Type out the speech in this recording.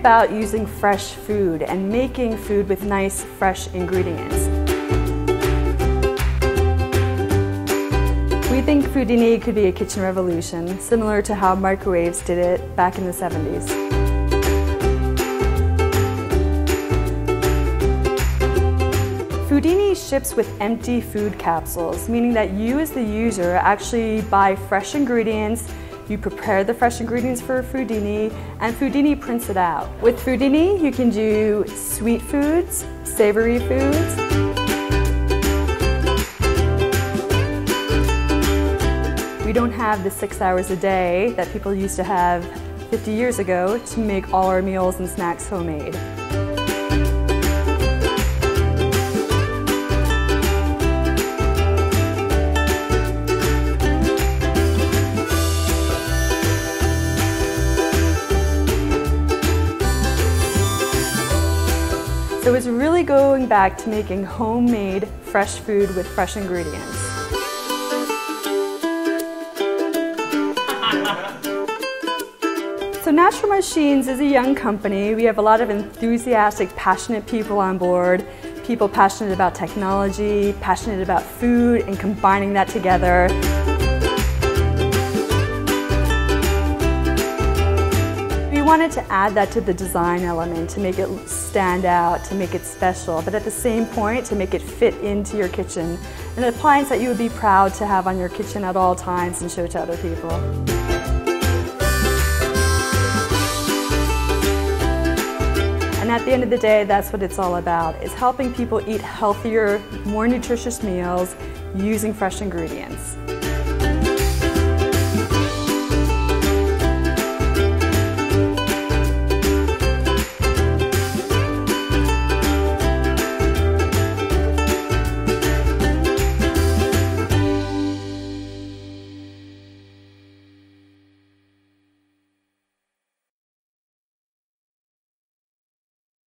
about using fresh food and making food with nice, fresh ingredients. We think Foodini could be a kitchen revolution, similar to how microwaves did it back in the 70s. Foodini ships with empty food capsules, meaning that you as the user actually buy fresh ingredients, you prepare the fresh ingredients for Foodini, and Foodini prints it out. With Foodini, you can do sweet foods, savory foods. We don't have the 6 hours a day that people used to have 50 years ago to make all our meals and snacks homemade. So it's really going back to making homemade, fresh food with fresh ingredients. So Natural Machines is a young company. We have a lot of enthusiastic, passionate people on board, people passionate about technology, passionate about food, and combining that together. We wanted to add that to the design element to make it stand out, to make it special, but at the same point to make it fit into your kitchen. An appliance that you would be proud to have on your kitchen at all times and show to other people. And at the end of the day, that's what it's all about, is helping people eat healthier, more nutritious meals using fresh ingredients.